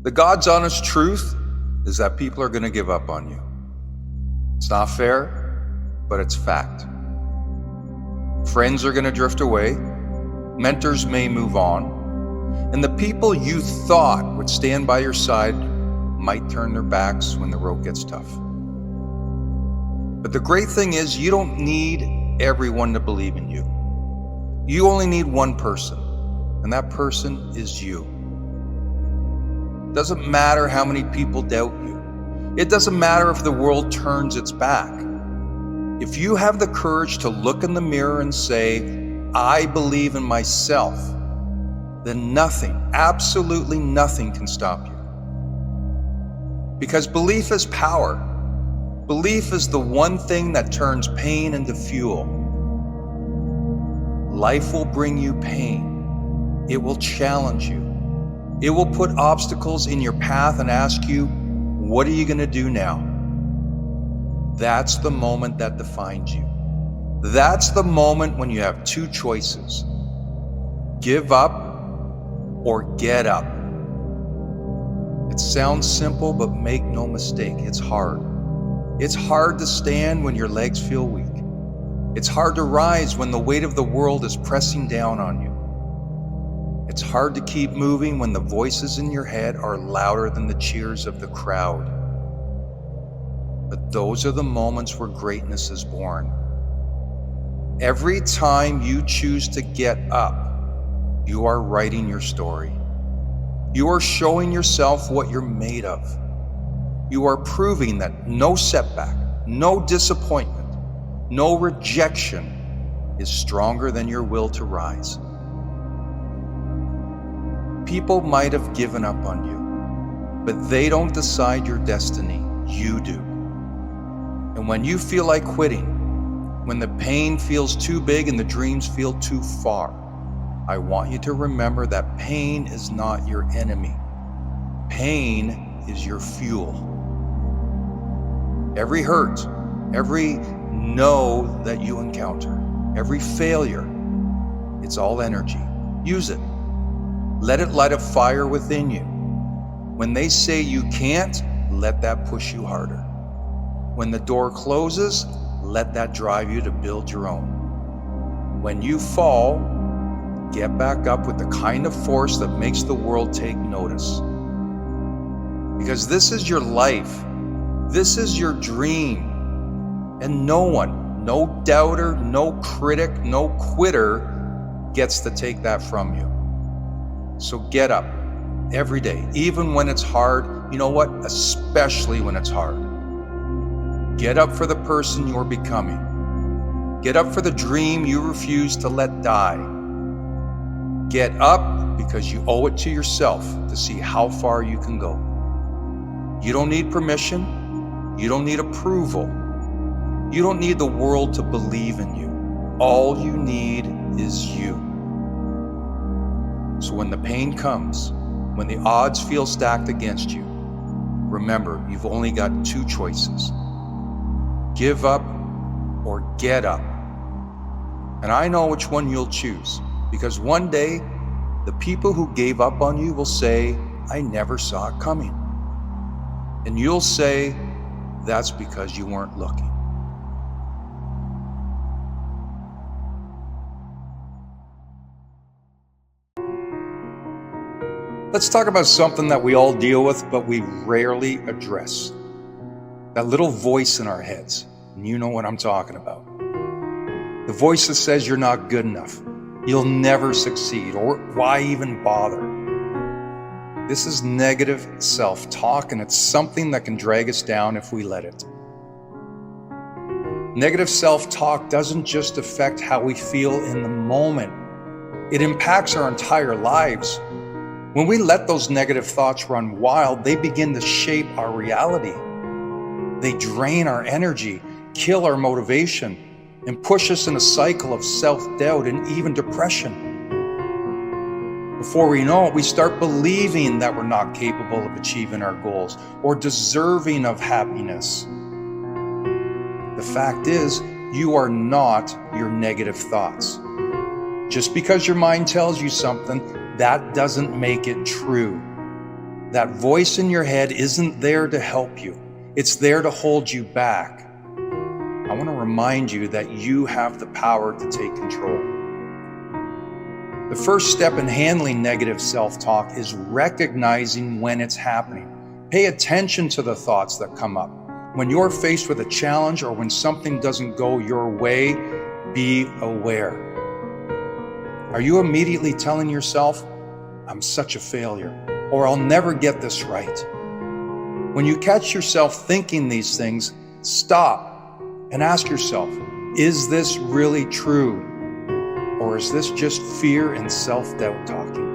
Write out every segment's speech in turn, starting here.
The God's honest truth is that people are going to give up on you. It's not fair, but it's fact. Friends are going to drift away. Mentors may move on. And the people you thought would stand by your side might turn their backs when the road gets tough. But the great thing is, you don't need everyone to believe in you. You only need one person, and that person is you. It doesn't matter how many people doubt you. It doesn't matter if the world turns its back. If you have the courage to look in the mirror and say, I believe in myself, then nothing, absolutely nothing can stop you. Because belief is power. Belief is the one thing that turns pain into fuel. Life will bring you pain. It will challenge you. It will put obstacles in your path and ask you, what are you going to do now? That's the moment that defines you. That's the moment when you have two choices. Give up or get up. It sounds simple, but make no mistake, it's hard. It's hard to stand when your legs feel weak. It's hard to rise when the weight of the world is pressing down on you. It's hard to keep moving when the voices in your head are louder than the cheers of the crowd. But those are the moments where greatness is born. Every time you choose to get up, you are writing your story. You are showing yourself what you're made of. You are proving that no setback, no disappointment, no rejection is stronger than your will to rise. People might have given up on you, but they don't decide your destiny. You do. And when you feel like quitting, when the pain feels too big and the dreams feel too far, I want you to remember that pain is not your enemy. Pain is your fuel. Every hurt, every no that you encounter, every failure, it's all energy. Use it. Let it light a fire within you. When they say you can't, let that push you harder. When the door closes, let that drive you to build your own. When you fall, get back up with the kind of force that makes the world take notice. Because this is your life. This is your dream. And no one, no doubter, no critic, no quitter gets to take that from you. So get up every day, even when it's hard. You know what? Especially when it's hard. Get up for the person you're becoming. Get up for the dream you refuse to let die. Get up because you owe it to yourself to see how far you can go. You don't need permission. You don't need approval. You don't need the world to believe in you. All you need is you. So when the pain comes, when the odds feel stacked against you, remember, you've only got two choices. Give up or get up. And I know which one you'll choose, because one day, the people who gave up on you will say, I never saw it coming. And you'll say, that's because you weren't looking. Let's talk about something that we all deal with, but we rarely address. That little voice in our heads, and you know what I'm talking about. The voice that says you're not good enough, you'll never succeed, or why even bother? This is negative self-talk, and it's something that can drag us down if we let it. Negative self-talk doesn't just affect how we feel in the moment. It impacts our entire lives. When we let those negative thoughts run wild, they begin to shape our reality. They drain our energy, kill our motivation, and push us in a cycle of self-doubt and even depression. Before we know it, we start believing that we're not capable of achieving our goals or deserving of happiness. The fact is, you are not your negative thoughts. Just because your mind tells you something, that doesn't make it true. That voice in your head isn't there to help you. It's there to hold you back. I want to remind you that you have the power to take control. The first step in handling negative self-talk is recognizing when it's happening. Pay attention to the thoughts that come up. When you're faced with a challenge or when something doesn't go your way, be aware. Are you immediately telling yourself, I'm such a failure, or I'll never get this right? When you catch yourself thinking these things, stop and ask yourself, is this really true? Or is this just fear and self-doubt talking?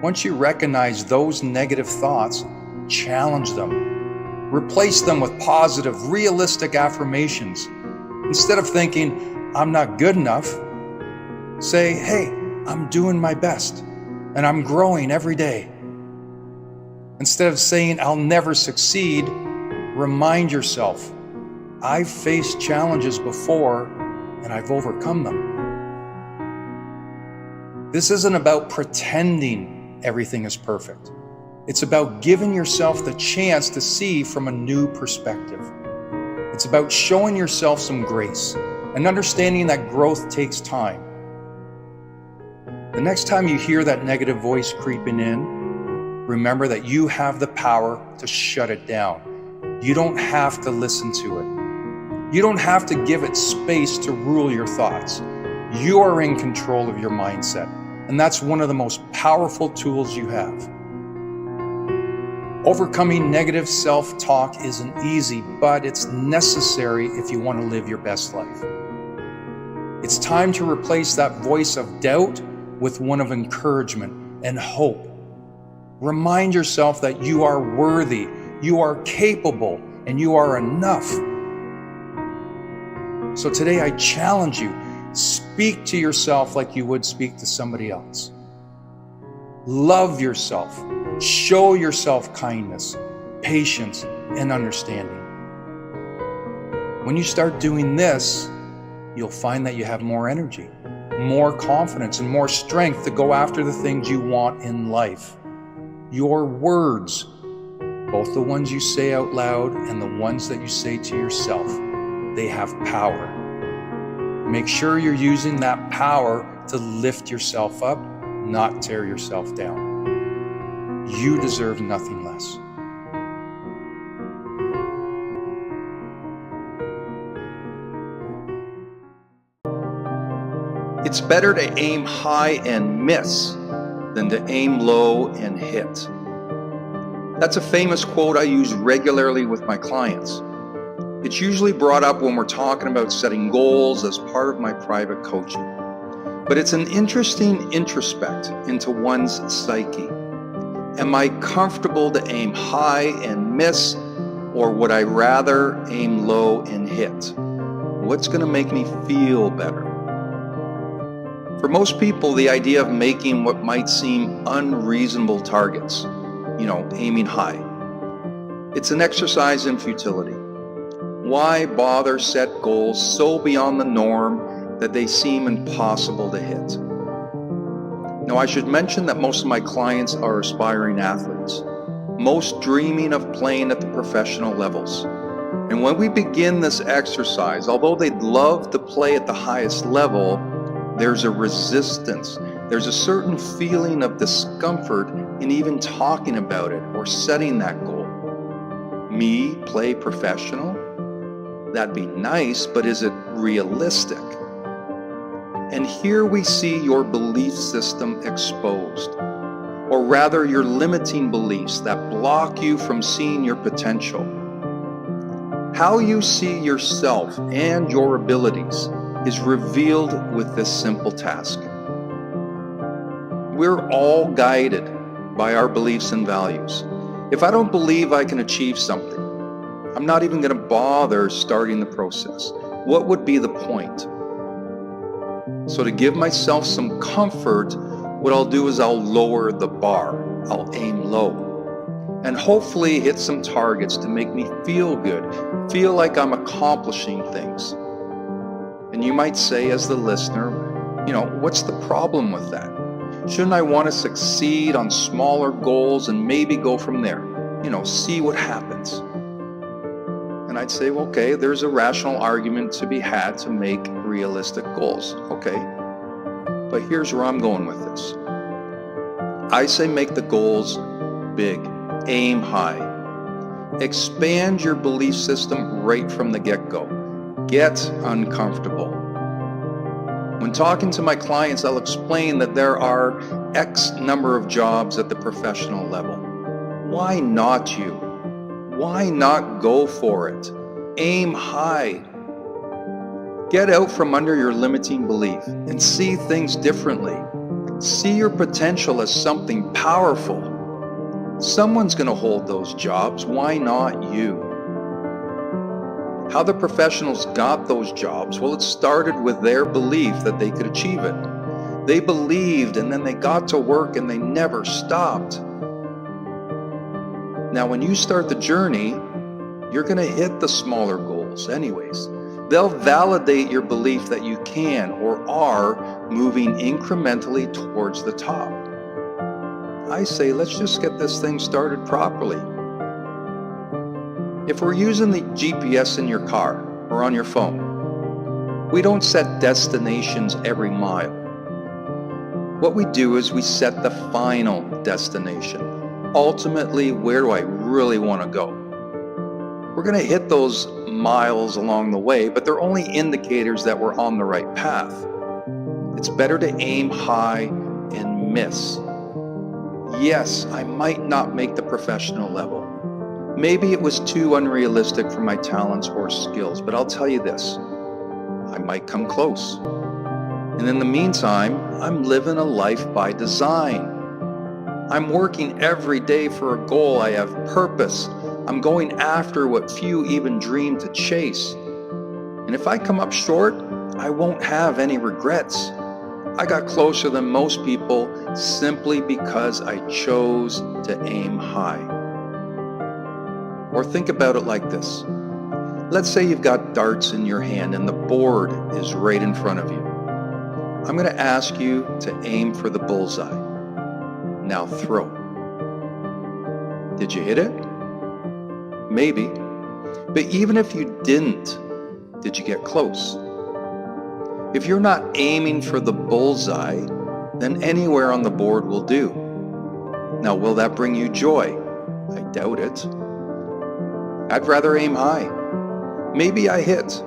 Once you recognize those negative thoughts, challenge them. Replace them with positive, realistic affirmations. Instead of thinking, I'm not good enough, say, hey, I'm doing my best and I'm growing every day. Instead of saying, I'll never succeed, remind yourself, I've faced challenges before and I've overcome them. This isn't about pretending everything is perfect. It's about giving yourself the chance to see from a new perspective. It's about showing yourself some grace and understanding that growth takes time. The next time you hear that negative voice creeping in, remember that you have the power to shut it down. You don't have to listen to it. You don't have to give it space to rule your thoughts. You are in control of your mindset, and that's one of the most powerful tools you have. Overcoming negative self-talk isn't easy, but it's necessary if you want to live your best life. It's time to replace that voice of doubt with one of encouragement and hope. Remind yourself that you are worthy, you are capable, and you are enough. So today I challenge you, speak to yourself like you would speak to somebody else. Love yourself. Show yourself kindness, patience, and understanding. When you start doing this, you'll find that you have more energy, more confidence, and more strength to go after the things you want in life. Your words, both the ones you say out loud and the ones that you say to yourself, they have power. Make sure you're using that power to lift yourself up, not tear yourself down. You deserve nothing less. It's better to aim high and miss than to aim low and hit. That's a famous quote I use regularly with my clients. It's usually brought up when we're talking about setting goals as part of my private coaching. But it's an interesting introspect into one's psyche. Am I comfortable to aim high and miss, or would I rather aim low and hit? What's going to make me feel better? For most people, the idea of making what might seem unreasonable targets, aiming high, it's an exercise in futility. Why bother set goals so beyond the norm that they seem impossible to hit? Now, I should mention that most of my clients are aspiring athletes, most dreaming of playing at the professional levels. And when we begin this exercise, although they'd love to play at the highest level, there's a resistance. There's a certain feeling of discomfort in even talking about it or setting that goal. Me play professional? That'd be nice, but is it realistic? And here we see your belief system exposed, or rather your limiting beliefs that block you from seeing your potential. How you see yourself and your abilities is revealed with this simple task. We're all guided by our beliefs and values. If I don't believe I can achieve something, I'm not even going to bother starting the process. What would be the point? So to give myself some comfort, what I'll do is I'll lower the bar. I'll aim low and hopefully hit some targets to make me feel good, feel like I'm accomplishing things. And you might say as the listener, what's the problem with that? Shouldn't I want to succeed on smaller goals and maybe go from there? See what happens. And I'd say, well, okay, there's a rational argument to be had to make realistic goals. Okay, but here's where I'm going with this. I say make the goals big, aim high. Expand your belief system right from the get-go. Get uncomfortable. When talking to my clients, I'll explain that there are X number of jobs at the professional level. Why not you? Why not go for it? Aim high. Get out from under your limiting belief and see things differently. See your potential as something powerful. Someone's going to hold those jobs. Why not you? How the professionals got those jobs? Well, it started with their belief that they could achieve it. They believed, and then they got to work and they never stopped. Now, when you start the journey, you're going to hit the smaller goals anyways. They'll validate your belief that you can or are moving incrementally towards the top. I say, let's just get this thing started properly. If we're using the GPS in your car or on your phone, we don't set destinations every mile. What we do is we set the final destination. Ultimately, where do I really want to go? We're going to hit those miles along the way, but they're only indicators that we're on the right path. It's better to aim high and miss. Yes, I might not make the professional level. Maybe it was too unrealistic for my talents or skills, but I'll tell you this, I might come close. And in the meantime, I'm living a life by design. I'm working every day for a goal. I have purpose. I'm going after what few even dream to chase. And if I come up short, I won't have any regrets. I got closer than most people simply because I chose to aim high. Or think about it like this. Let's say you've got darts in your hand and the board is right in front of you. I'm going to ask you to aim for the bullseye. Now throw. Did you hit it? Maybe. But even if you didn't, did you get close? If you're not aiming for the bullseye, then anywhere on the board will do. Now, will that bring you joy? I doubt it. I'd rather aim high. Maybe I hit.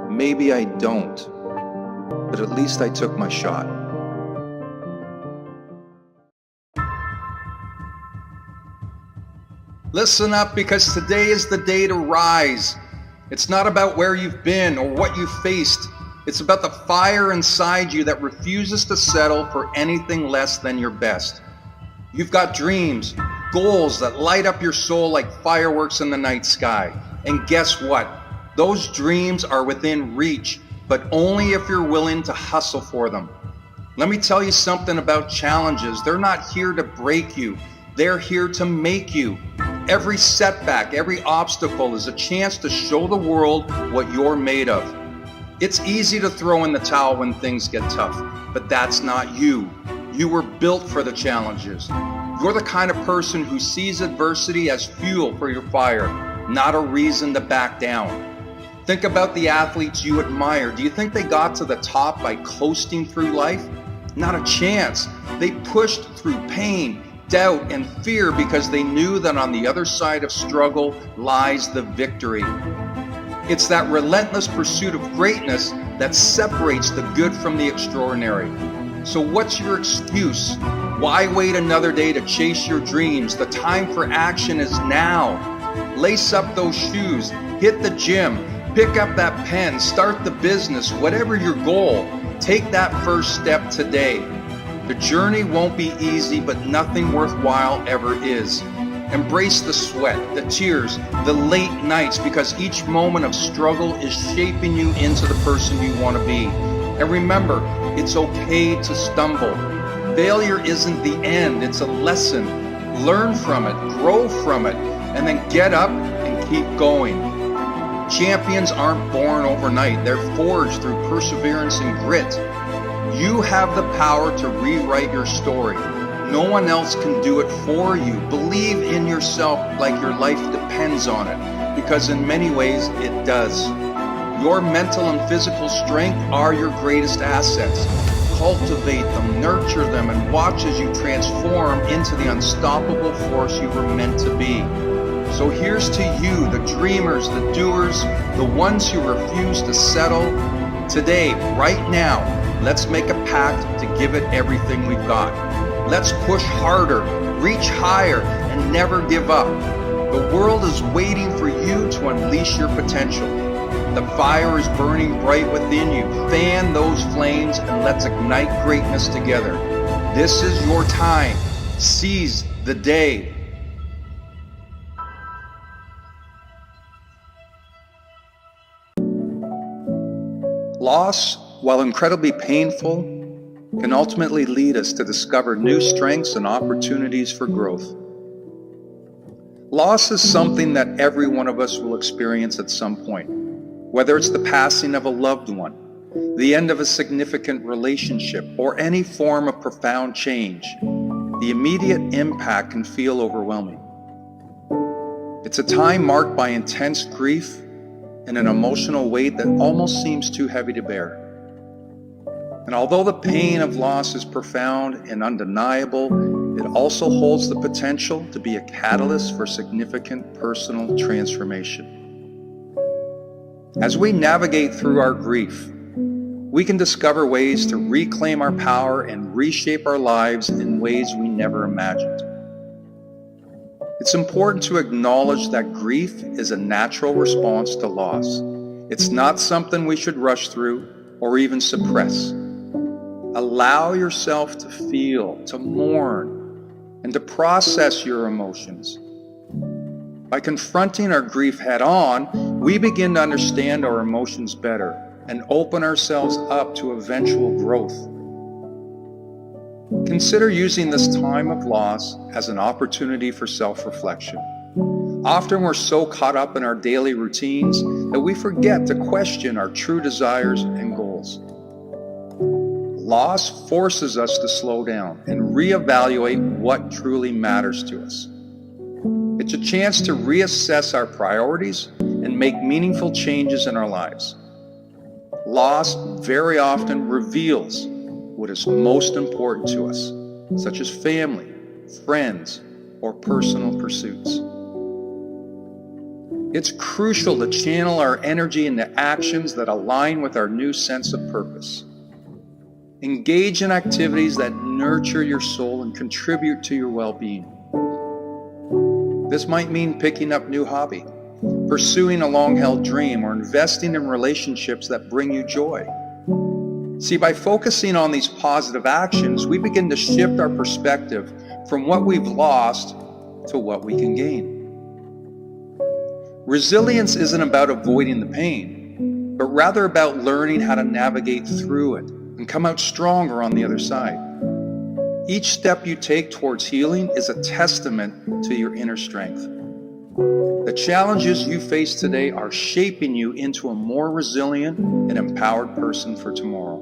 Maybe I don't. But at least I took my shot. Listen up, because today is the day to rise. It's not about where you've been or what you've faced. It's about the fire inside you that refuses to settle for anything less than your best. You've got dreams, goals that light up your soul like fireworks in the night sky. And guess what? Those dreams are within reach, but only if you're willing to hustle for them. Let me tell you something about challenges. They're not here to break you. They're here to make you. Every setback, every obstacle is a chance to show the world what you're made of. It's easy to throw in the towel when things get tough, but that's not you. You were built for the challenges. You're the kind of person who sees adversity as fuel for your fire, not a reason to back down. Think about the athletes you admire. Do you think they got to the top by coasting through life? Not a chance. They pushed through pain, doubt, and fear because they knew that on the other side of struggle lies the victory. It's that relentless pursuit of greatness that separates the good from the extraordinary. So what's your excuse? Why wait another day to chase your dreams? The time for action is now. Lace up those shoes, hit the gym, pick up that pen, start the business, whatever your goal. Take that first step today. The journey won't be easy, but nothing worthwhile ever is. Embrace the sweat, the tears, the late nights, because each moment of struggle is shaping you into the person you want to be. And remember, it's okay to stumble. Failure isn't the end, it's a lesson. Learn from it, grow from it, and then get up and keep going. Champions aren't born overnight, they're forged through perseverance and grit. You have the power to rewrite your story. No one else can do it for you. Believe in yourself like your life depends on it, because in many ways it does. Your mental and physical strength are your greatest assets. Cultivate them, nurture them, and watch as you transform into the unstoppable force you were meant to be. So here's to you, the dreamers, the doers, the ones who refuse to settle. Today, right now, let's make a pact to give it everything we've got. Let's push harder, reach higher, and never give up. The world is waiting for you to unleash your potential. The fire is burning bright within you. Fan those flames and let's ignite greatness together. This is your time. Seize the day. Loss, while incredibly painful, can ultimately lead us to discover new strengths and opportunities for growth. Loss is something that every one of us will experience at some point. Whether it's the passing of a loved one, the end of a significant relationship, or any form of profound change, the immediate impact can feel overwhelming. It's a time marked by intense grief and an emotional weight that almost seems too heavy to bear. And although the pain of loss is profound and undeniable, it also holds the potential to be a catalyst for significant personal transformation. As we navigate through our grief, we can discover ways to reclaim our power and reshape our lives in ways we never imagined. It's important to acknowledge that grief is a natural response to loss. It's not something we should rush through or even suppress. Allow yourself to feel, to mourn, and to process your emotions. By confronting our grief head-on, we begin to understand our emotions better and open ourselves up to eventual growth. Consider using this time of loss as an opportunity for self-reflection. Often we're so caught up in our daily routines that we forget to question our true desires and goals. Loss forces us to slow down and reevaluate what truly matters to us. It's a chance to reassess our priorities and make meaningful changes in our lives. Loss very often reveals what is most important to us, such as family, friends, or personal pursuits. It's crucial to channel our energy into actions that align with our new sense of purpose. Engage in activities that nurture your soul and contribute to your well-being. This might mean picking up a new hobby, pursuing a long-held dream, or investing in relationships that bring you joy. See, by focusing on these positive actions, we begin to shift our perspective from what we've lost to what we can gain. Resilience isn't about avoiding the pain, but rather about learning how to navigate through it and come out stronger on the other side. Each step you take towards healing is a testament to your inner strength. The challenges you face today are shaping you into a more resilient and empowered person for tomorrow.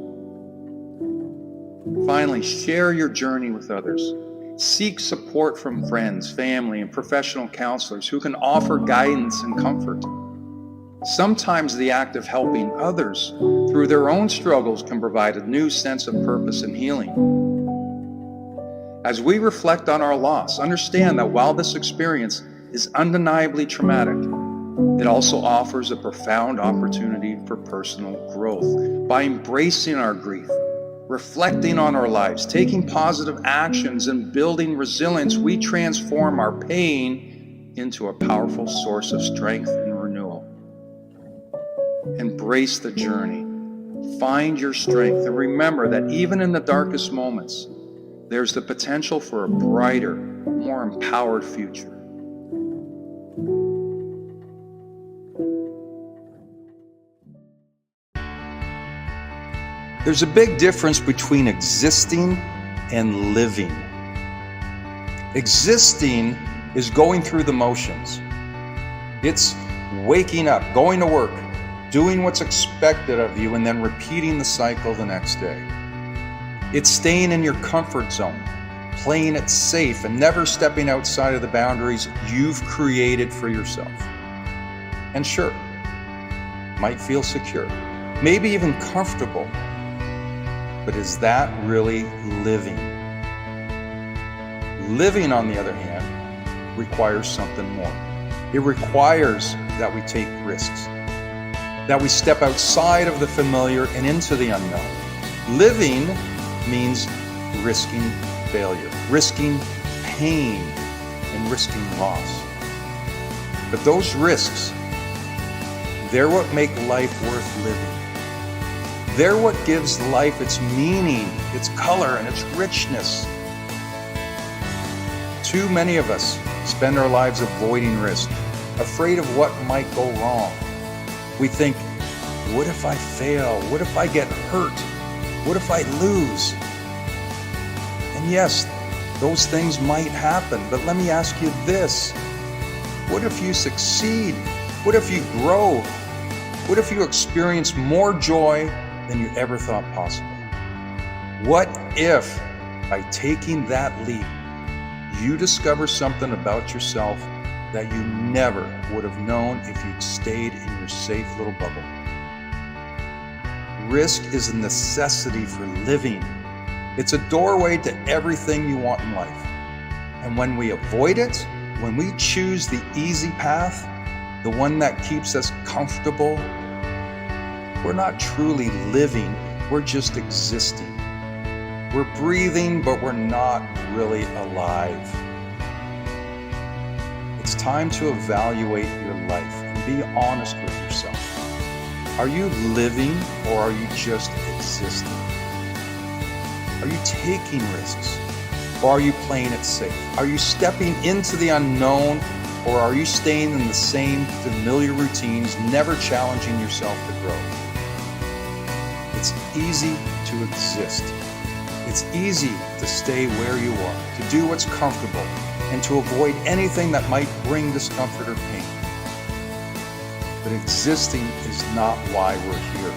Finally, share your journey with others. Seek support from friends, family, and professional counselors who can offer guidance and comfort. Sometimes the act of helping others through their own struggles can provide a new sense of purpose and healing. As we reflect on our loss, understand that while this experience is undeniably traumatic, it also offers a profound opportunity for personal growth. By embracing our grief, reflecting on our lives, taking positive actions, and building resilience, we transform our pain into a powerful source of strength and renewal. Embrace the journey. Find your strength, and remember that even in the darkest moments, there's the potential for a brighter, more empowered future. There's a big difference between existing and living. Existing is going through the motions. It's waking up, going to work, doing what's expected of you, and then repeating the cycle the next day. It's staying in your comfort zone, playing it safe, and never stepping outside of the boundaries you've created for yourself. And sure, might feel secure, maybe even comfortable, but is that really living? Living, on the other hand, requires something more. It requires that we take risks, that we step outside of the familiar and into the unknown. Living means risking failure, risking pain, and risking loss. But those risks, they're what make life worth living. They're what gives life its meaning, its color, and its richness. Too many of us spend our lives avoiding risk, afraid of what might go wrong. We think, what if I fail? What if I get hurt? What if I lose? And yes, those things might happen, but let me ask you this. What if you succeed? What if you grow? What if you experience more joy than you ever thought possible? What if, by taking that leap, you discover something about yourself that you never would have known if you'd stayed in your safe little bubble? Risk is a necessity for living. It's a doorway to everything you want in life. And when we avoid it, when we choose the easy path, the one that keeps us comfortable, we're not truly living, we're just existing. We're breathing, but we're not really alive. It's time to evaluate your life and be honest with yourself. Are you living, or are you just existing? Are you taking risks, or are you playing it safe? Are you stepping into the unknown, or are you staying in the same familiar routines, never challenging yourself to grow? It's easy to exist. It's easy to stay where you are, to do what's comfortable, and to avoid anything that might bring discomfort or pain. But existing is not why we're here.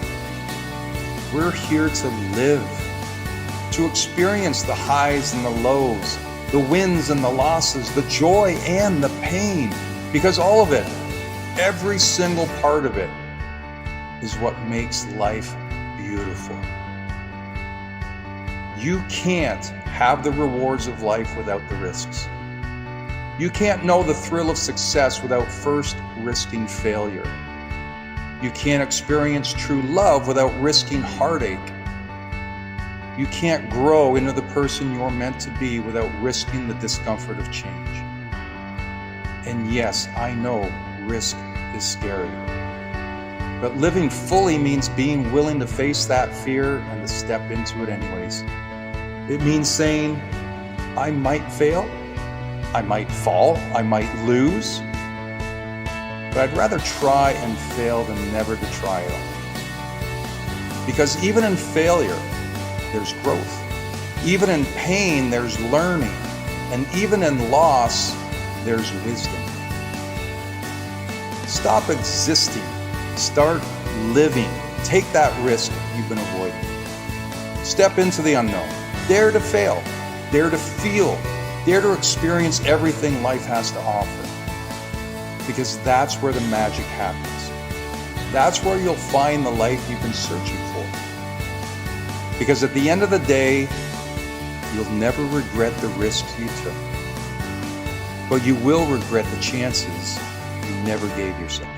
We're here to live, to experience the highs and the lows, the wins and the losses, the joy and the pain, because all of it, every single part of it, is what makes life beautiful. You can't have the rewards of life without the risks. You can't know the thrill of success without first risking failure. You can't experience true love without risking heartache. You can't grow into the person you're meant to be without risking the discomfort of change. And yes, I know risk is scary. But living fully means being willing to face that fear and to step into it anyways. It means saying, I might fail, I might fall, I might lose, but I'd rather try and fail than never to try at all. Because even in failure, there's growth. Even in pain, there's learning. And even in loss, there's wisdom. Stop existing. Start living. Take that risk you've been avoiding. Step into the unknown. Dare to fail. Dare to feel. Dare to experience everything life has to offer. Because that's where the magic happens. That's where you'll find the life you've been searching for. Because at the end of the day, you'll never regret the risks you took. But you will regret the chances you never gave yourself.